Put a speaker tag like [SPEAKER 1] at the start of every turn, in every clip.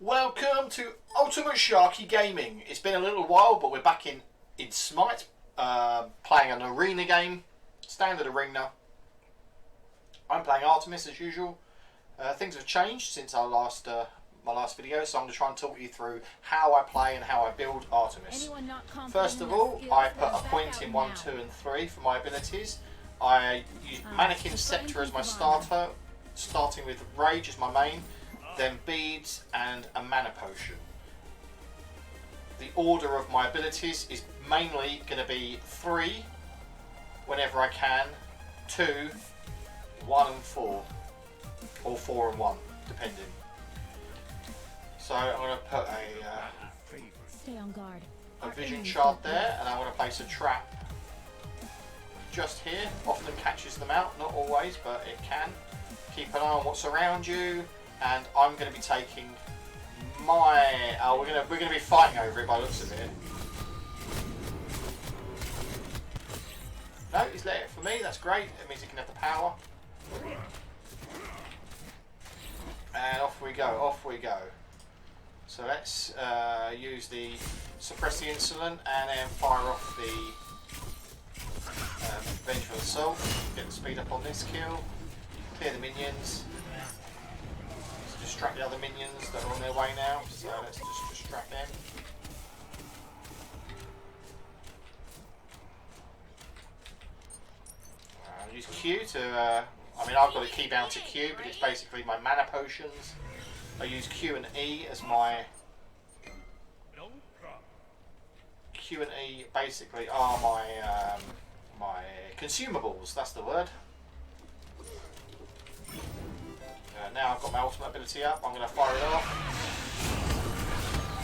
[SPEAKER 1] Welcome to Ultimate Sharky Gaming. It's been a little while, but we're back in SMITE, playing an arena game, standard arena. I'm playing Artemis as usual. Things have changed since our last my last video, so I'm going to try and talk you through how I play and how I build Artemis. First of all, I put a point in 1, 2 and 3 for my abilities. I use Mannequin Scepter as my starter, starting with Rage as my main, then Beads and a Mana Potion. The order of my abilities is mainly going to be 3 whenever I can, 2, 1 and 4, or 4 and 1, depending. So I'm going to put
[SPEAKER 2] Stay on guard.
[SPEAKER 1] a vision shard there, and I'm going to place a trap just here. Often catches them out, not always, but it can. Keep an eye on what's around you, and I'm going to be taking my. Oh, we're going to be fighting over it by the looks of it. No, he's let it for me. That's great. It means he can have the power. And off we go. Off we go. So let's use the suppress the insolent and then fire off the vengeful assault. Get the speed up on this kill. Clear the minions. Let's distract the other minions that are on their way now. So let's just distract them. Use Q to. I mean, I've got a key bound to Q, but it's basically my mana potions. I use Q and E as my. Q and E basically are my my consumables. That's the word. Now I've got my ultimate ability up. I'm going to fire it off,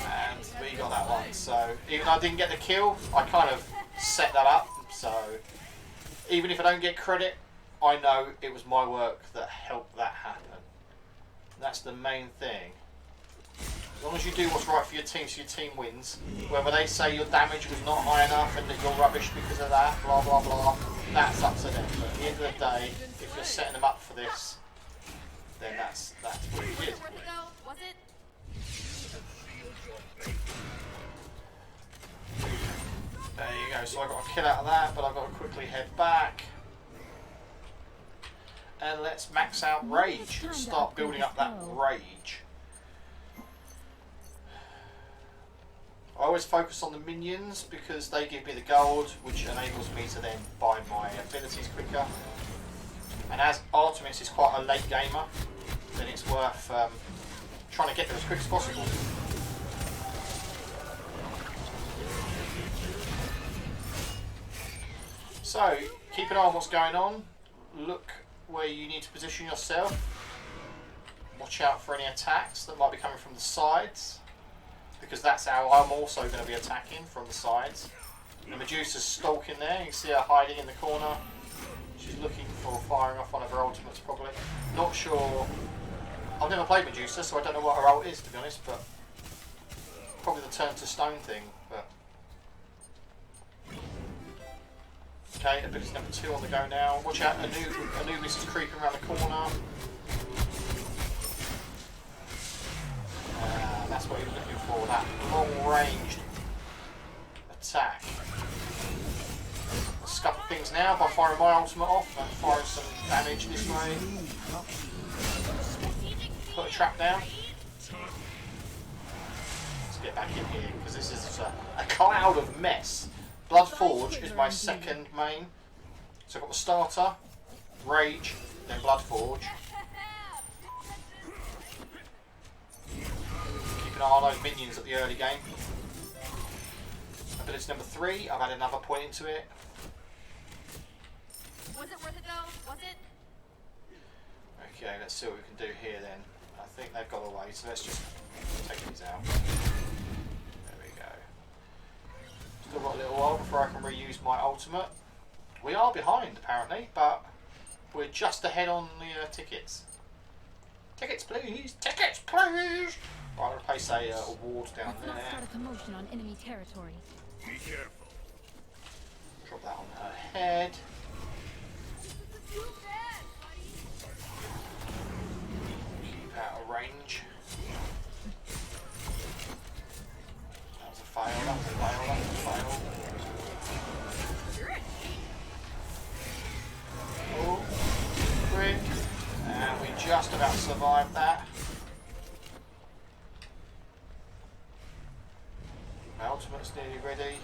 [SPEAKER 1] and we got that one. So even though I didn't get the kill, I kind of set that up. So even if I don't get credit, I know it was my work that helped that happen. That's the main thing. As long as you do what's right for your team so your team wins, whether they say your damage was not high enough and that you're rubbish because of that, blah blah blah, that's up to them. But at the end of the day, if you're setting them up for this, then that's what you did. There you go, so I got a kill out of that, but I've got to quickly head back. And let's max out Rage and start building up that Rage. I always focus on the minions because they give me the gold, which enables me to then buy my abilities quicker. And as Artemis is quite a late gamer, then it's worth trying to get there as quick as possible. So, keep an eye on what's going on. Look where you need to position yourself. Watch out for any attacks that might be coming from the sides, because that's how I'm also going to be attacking, from the sides. The Medusa's stalking there. You can see her hiding in the corner. She's looking for firing off one of her ultimates, probably. Not sure. I've never played Medusa, so I don't know what her ult is, to be honest, but probably the turn to stone thing. But okay, ability number 2 on the go now. Watch out, Anubis is creeping around the corner. That's what you're looking for, that long-ranged attack. I'll scupper things now by firing my ultimate off and firing some damage this way. Put a trap down. Let's get back in here, because this is a cloud of mess. Bloodforge is my second main. So I've got the starter, Rage, then Bloodforge. Keep an eye on those minions at the early game. Ability number 3, I've added another point into it.
[SPEAKER 3] Was it worth it though? Was it?
[SPEAKER 1] Okay, let's see what we can do here then. I think they've got away, so let's just take these out. There we go. Still got a little while before I can reuse my ultimate. We are behind apparently, but we're just ahead on the tickets. Tickets please! Tickets please! Right, I'm going to place a ward down
[SPEAKER 2] Let's not
[SPEAKER 1] there.
[SPEAKER 2] start a commotion on enemy territory.
[SPEAKER 4] Be careful.
[SPEAKER 1] Drop that on her head. Keep out of range. survive that. My ultimate's nearly ready.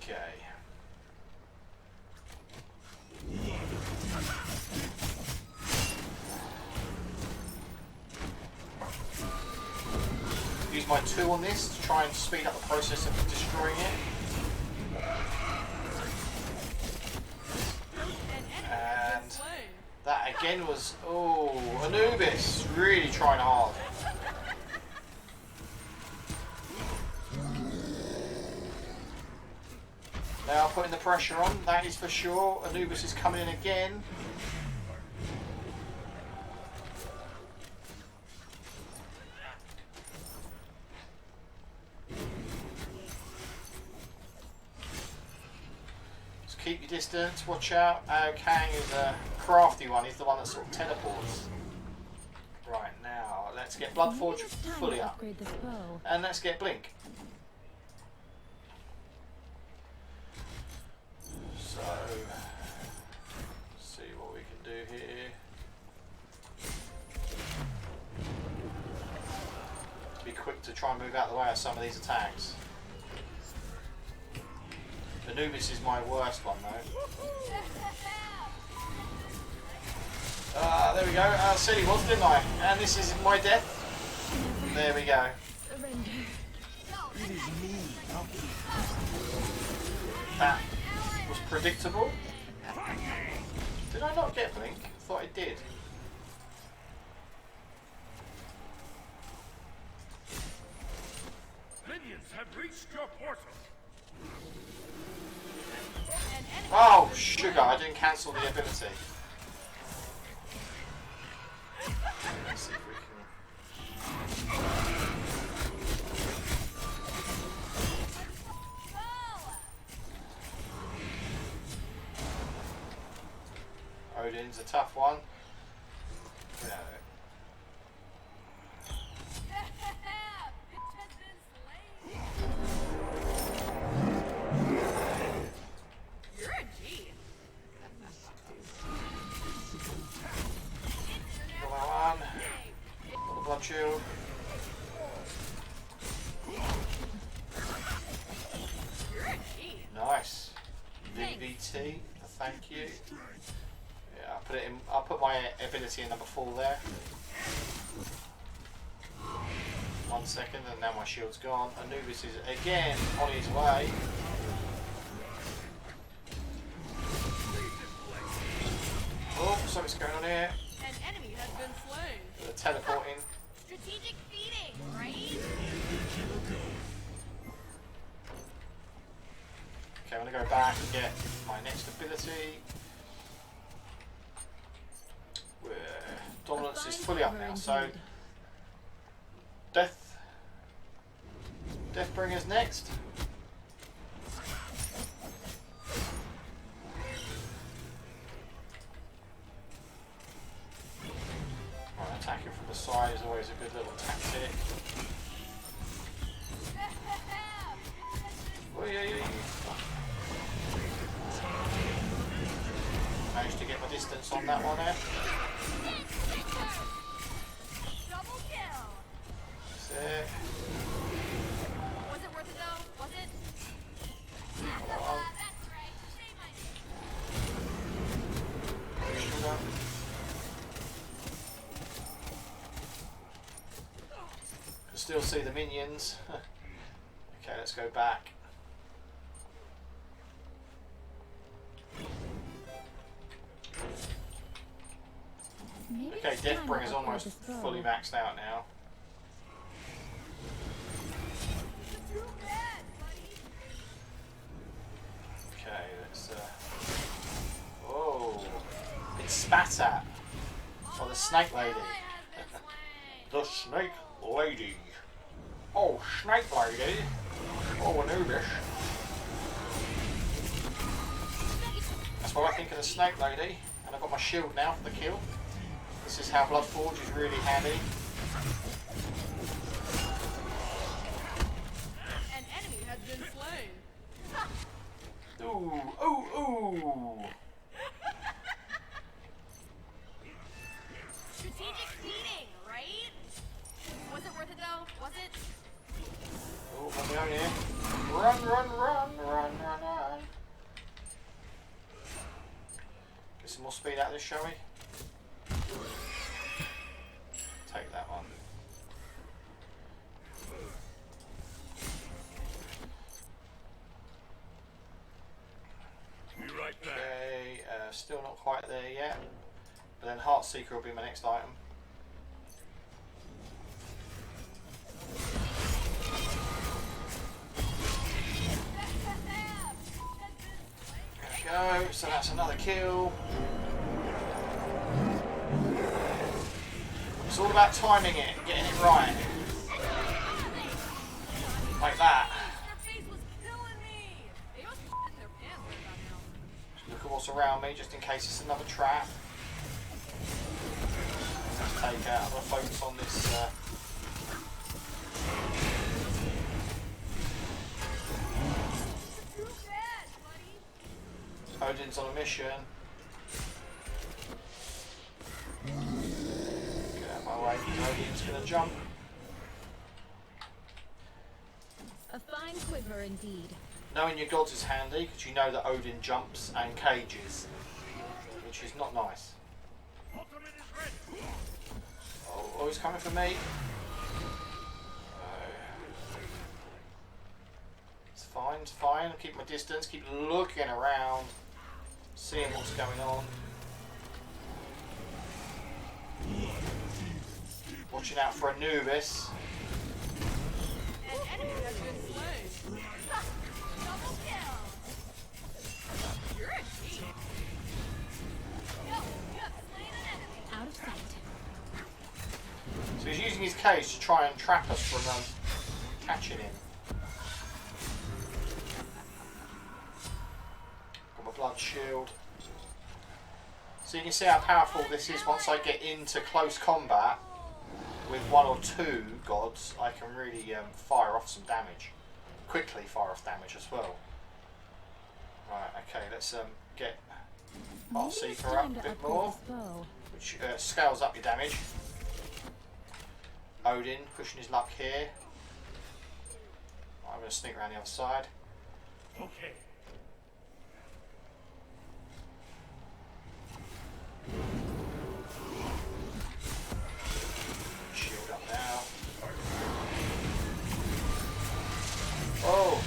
[SPEAKER 1] Okay. Use my 2 on this to try and speed up the process of destroying it. And that again was, oh, Anubis really trying hard. Now putting the pressure on, that is for sure. Anubis is coming in again. Just keep your distance, watch out. Kang is a crafty one, he's the one that sort of teleports. Right, now let's get Bloodforge fully up. And let's get Blink. So, see what we can do here. Be quick to try and move out of the way of some of these attacks. Anubis is my worst one though. There we go. I said he was, didn't I? And this is my death. There we go. That was predictable. Did I not get Blink? I thought I did.
[SPEAKER 4] Minions have reached your portal.
[SPEAKER 1] Oh, sugar, I didn't cancel the ability. Let's see if we can. Odin's a tough one. You know.
[SPEAKER 3] You're a G.
[SPEAKER 1] Got that one. Got the blood shield.
[SPEAKER 3] You're a G.
[SPEAKER 1] Nice. VVT. Thank you. Yeah, I'll put it in. I'll put my ability in number 4 there. 1 second, and now my shield's gone. Anubis is again on his way. Oh, something's going on here.
[SPEAKER 3] An enemy has been slain.
[SPEAKER 1] They're teleporting.
[SPEAKER 3] Strategic feeding, right?
[SPEAKER 1] Okay, I'm going to go back and get my next ability. Dominance is fully up now, so Deathbringer's next. Right, attacking from the side is always a good little tactic. Oh, yeah. Managed to get my distance on that one there.
[SPEAKER 3] Double kill.
[SPEAKER 1] That's it.
[SPEAKER 3] Was it worth it though? Was it?
[SPEAKER 1] Oh.
[SPEAKER 3] That's right. Say my
[SPEAKER 1] Sugar. Can still see the minions. Okay, let's go back. Okay, Deathbringer's almost fully maxed out now.
[SPEAKER 3] Too bad, buddy.
[SPEAKER 1] Okay, let's oh, it's spat at. Oh, the snake lady. The snake lady. Oh, snake lady. Oh, Anubis. That's what I think of the snake lady. And I've got my shield now for the kill. This is how Bloodforge is really handy.
[SPEAKER 3] An enemy has been slain.
[SPEAKER 1] Ooh, ooh, ooh.
[SPEAKER 3] Strategic speeding, right? Was it worth it though? Was it?
[SPEAKER 1] Oh, let me on here. Run, run, run, run, run, run. Get some more speed out of this, shall we? Take that one.
[SPEAKER 4] Be right back.
[SPEAKER 1] Okay, still not quite there yet. But then Heartseeker will be my next item. There we go, so that's another kill. It's all about timing it, getting it right. Like that.
[SPEAKER 3] Their face was killing me. They must be in their pants right about now.
[SPEAKER 1] Look at what's around me, just in case it's another trap. Let's take out. I'm going to focus on this.
[SPEAKER 3] Too bad, buddy.
[SPEAKER 1] Odin's on a mission. Get out of my way, because Odin's going to jump.
[SPEAKER 2] A fine quiver indeed.
[SPEAKER 1] Knowing your gods is handy, because you know that Odin jumps and cages, which is not nice.
[SPEAKER 4] Ultimate is ready.
[SPEAKER 1] Oh, he's coming for me. It's fine. I'll keep my distance, keep looking around, seeing what's going on. Watching out for Anubis.
[SPEAKER 3] An enemy has been slain. Double kill. You're a cheat. Yo, you have slain an enemy.
[SPEAKER 2] Out of sight.
[SPEAKER 1] So he's using his cage to try and trap us from catching him. Got my blood shield. So you can see how powerful this is. Once I get into close combat with one or two gods, I can really fire off some damage. Quickly fire off damage as well. Right, okay, let's get
[SPEAKER 2] Maybe it's
[SPEAKER 1] Heartseeker
[SPEAKER 2] time
[SPEAKER 1] up
[SPEAKER 2] to
[SPEAKER 1] a bit
[SPEAKER 2] upgrade
[SPEAKER 1] more,
[SPEAKER 2] this bow.
[SPEAKER 1] which scales up your damage. Odin pushing his luck here. Right, I'm going to sneak around the other side.
[SPEAKER 4] Okay.
[SPEAKER 1] Shield up now. Oh!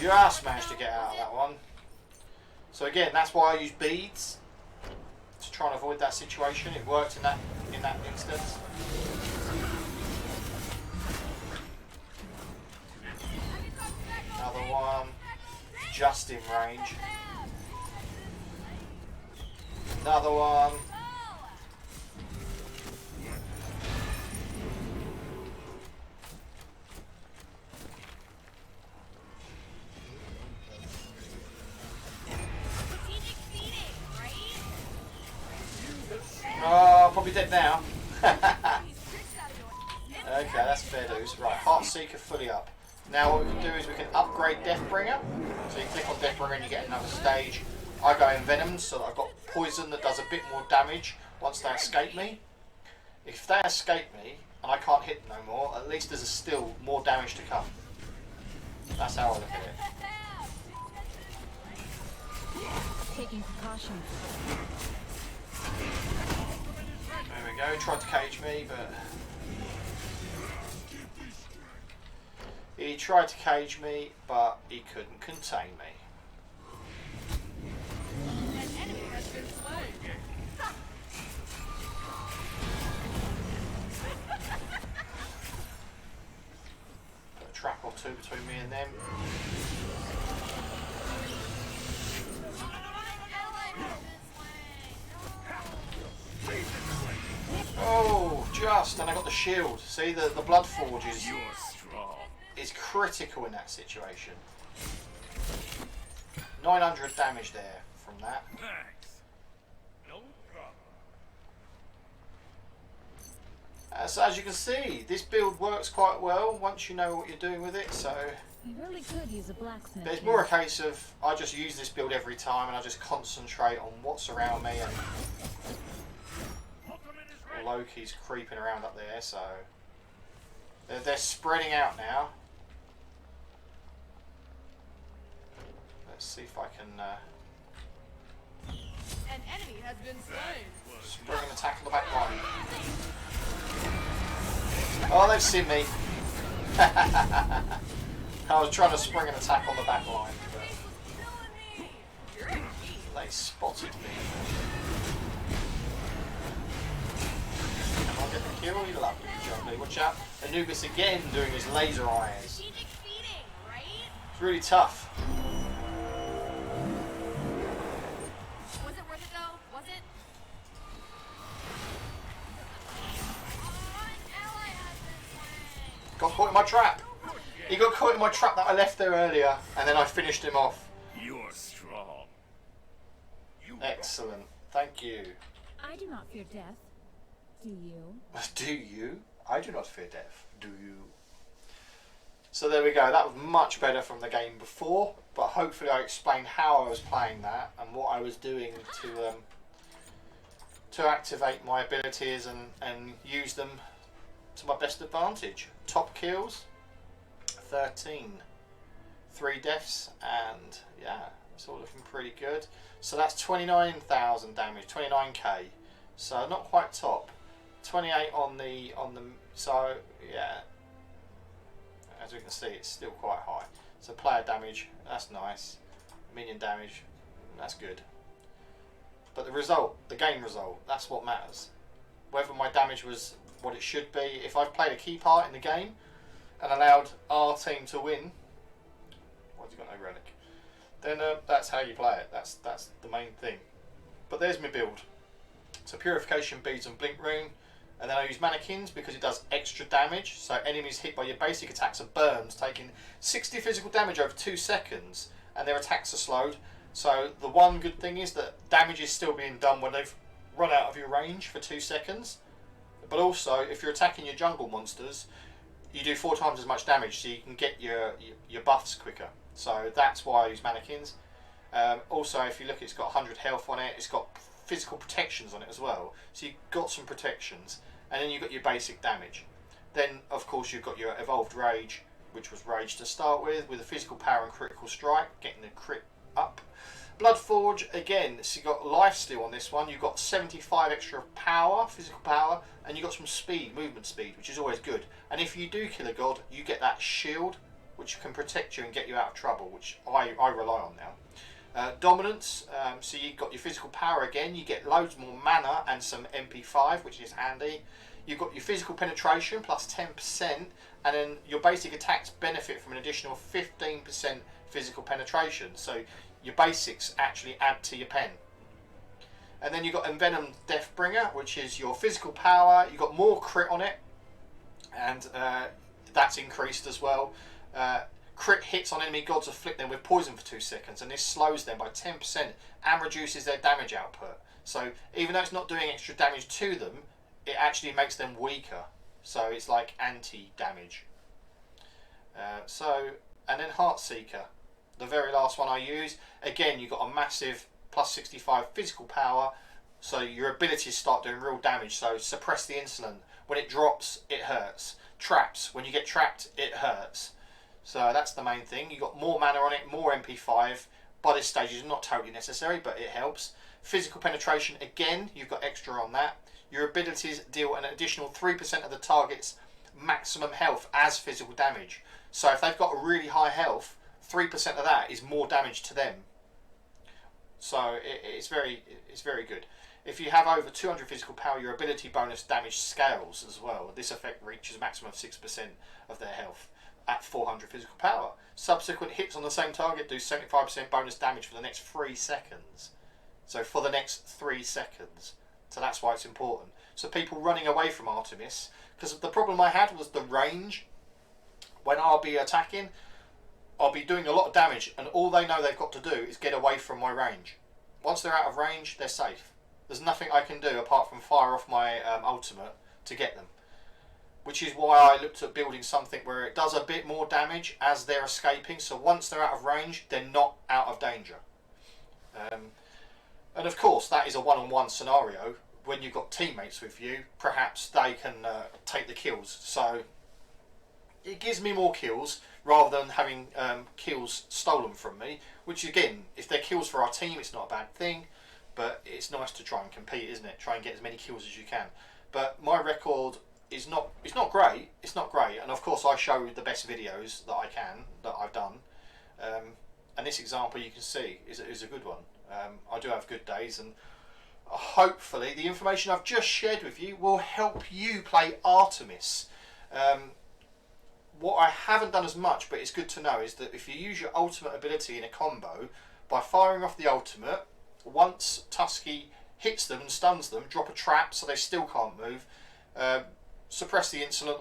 [SPEAKER 1] Just managed to get out of that one. So again, that's why I use beads to try and avoid that situation. It worked in that instance. Another one, just in range. Another one.
[SPEAKER 3] Strategic speeding, right?
[SPEAKER 1] Oh, probably dead now.
[SPEAKER 3] These tricks out of your
[SPEAKER 1] Okay, that's fair dues. Right, Heartseeker fully up. Now what we can do is we can upgrade Deathbringer. So you click on Deathbringer and you get another stage. I go Envenomed so that I've got poison that does a bit more damage once they escape me. If they escape me and I can't hit them no more, at least there's still more damage to come. That's how I look at it.
[SPEAKER 2] Taking precautions.
[SPEAKER 1] There we go, tried to cage me, but... He tried to cage me, but he couldn't contain me.
[SPEAKER 3] An enemy has been slain.
[SPEAKER 1] Put a trap or two between me and them. Oh, just, and I got the shield. See, the blood forge is
[SPEAKER 4] You're strong.
[SPEAKER 1] critical in that situation. 900 damage there from that.
[SPEAKER 4] Thanks. No problem.
[SPEAKER 1] So as you can see, this build works quite well once you know what you're doing with it. So
[SPEAKER 2] We really could use a blacksmith.
[SPEAKER 1] But it's
[SPEAKER 2] here.
[SPEAKER 1] more a case of I just use this build every time and I just concentrate on what's around me, and
[SPEAKER 4] Ultimate is ready.
[SPEAKER 1] Loki's creeping around up there, so they're spreading out now. Let's see if I can
[SPEAKER 3] An enemy has been slain.
[SPEAKER 1] spring an attack on the back line. Oh, they've seen me. I was trying to spring an attack on the back line, but
[SPEAKER 3] This was killing me. You're a geek.
[SPEAKER 1] they spotted me. Can I get the kill? You lovely, Johnny. Watch out. Anubis again doing his laser eyes.
[SPEAKER 3] Strategic feeding, right?
[SPEAKER 1] It's really tough.
[SPEAKER 3] Was it worth it though? Was it? An ally has been slain.
[SPEAKER 1] Got caught in my trap. He got caught in my trap that I left there earlier, and then I finished him off.
[SPEAKER 4] You're strong. You
[SPEAKER 1] Excellent. Thank you.
[SPEAKER 2] I do not fear death. Do you?
[SPEAKER 1] Do you? I do not fear death. Do you? So there we go. That was much better from the game before, but hopefully I explained how I was playing that and what I was doing to activate my abilities and use them to my best advantage. Top kills, 13. 3 deaths, and yeah, it's all looking pretty good. So that's 29,000 damage, 29k. So not quite top. 28 on the so yeah. As we can see, it's still quite high. So player damage, that's nice. Minion damage, that's good. But the result, the game result, that's what matters. Whether my damage was what it should be. If I've played a key part in the game and allowed our team to win, why's he got no relic? Then that's how you play it. That's the main thing. But there's my build. So purification beads and blink rune. And then I use mannequins because it does extra damage. So enemies hit by your basic attacks are burns, taking 60 physical damage over 2 seconds, and their attacks are slowed. So the one good thing is that damage is still being done when they've run out of your range for 2 seconds. But also, if you're attacking your jungle monsters, you do 4 times as much damage, so you can get your buffs quicker. So that's why I use mannequins. Also, if you look, it's got 100 health on it. It's got physical protections on it as well. So you've got some protections. And then you've got your basic damage. Then, of course, you've got your evolved rage, which was rage to start with a physical power and critical strike, getting the crit up. Bloodforge, again, so you've got lifesteal on this one. You've got 75 extra power, physical power, and you've got some speed, movement speed, which is always good. And if you do kill a god, you get that shield, which can protect you and get you out of trouble, which I rely on now. Dominance, so you've got your physical power again, you get loads more mana and some MP5, which is handy. You've got your physical penetration plus 10%, and then your basic attacks benefit from an additional 15% physical penetration. So your basics actually add to your pen. And then you've got Envenomed Deathbringer, which is your physical power. You've got more crit on it, and that's increased as well. Crit hits on enemy gods afflict them with poison for 2 seconds, and this slows them by 10% and reduces their damage output. So even though it's not doing extra damage to them, it actually makes them weaker. So it's like anti-damage. And then Heartseeker, the very last one I use. Again, you've got a massive plus 65 physical power, so your abilities start doing real damage. So suppress the insolent. When it drops, it hurts. Traps, when you get trapped, it hurts. So that's the main thing. You've got more mana on it, more MP5. By this stage, it's not totally necessary, but it helps. Physical penetration, again, you've got extra on that. Your abilities deal an additional 3% of the target's maximum health as physical damage. So if they've got a really high health, 3% of that is more damage to them. So it's very good. If you have over 200 physical power, your ability bonus damage scales as well. This effect reaches a maximum of 6% of their health at 400 physical power. Subsequent hits on the same target do 75% bonus damage for the next 3 seconds. So for the next 3 seconds. So that's why it's important. So people running away from Artemis, because the problem I had was the range. When I'll be attacking, I'll be doing a lot of damage, and all they know they've got to do is get away from my range. Once they're out of range, they're safe. There's nothing I can do apart from fire off my ultimate to get them. which is why I looked at building something where it does a bit more damage as they're escaping. So once they're out of range, they're not out of danger. And of course, that is a one-on-one scenario. When you've got teammates with you, perhaps they can take the kills. So it gives me more kills rather than having kills stolen from me. Which again, if they're kills for our team, it's not a bad thing. But it's nice to try and compete, isn't it? Try and get as many kills as you can. But my record is not. It's not great. It's not great. And of course, I show the best videos that I can that I've done. And this example you can see is a good one. I do have good days, and hopefully the information I've just shared with you will help you play Artemis. What I haven't done as much, but it's good to know, is that if you use your ultimate ability in a combo, by firing off the ultimate, once Tusky hits them and stuns them, drop a trap so they still can't move, suppress the insolent,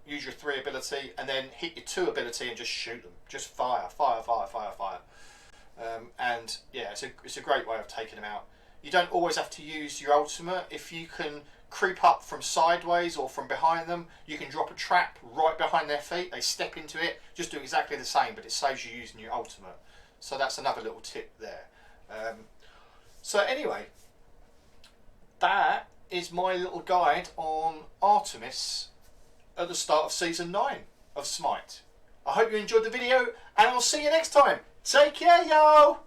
[SPEAKER 1] use your 3 ability, and then hit your 2 ability and just shoot them. Just fire, fire, fire, fire, fire. And yeah, it's a great way of taking them out. You don't always have to use your ultimate. If you can creep up from sideways or from behind them, you can drop a trap right behind their feet. They step into it, just do exactly the same, but it saves you using your ultimate. So that's another little tip there. So anyway, that is my little guide on Artemis at the start of Season 9 of SMITE. I hope you enjoyed the video, and I'll see you next time. Take care, y'all!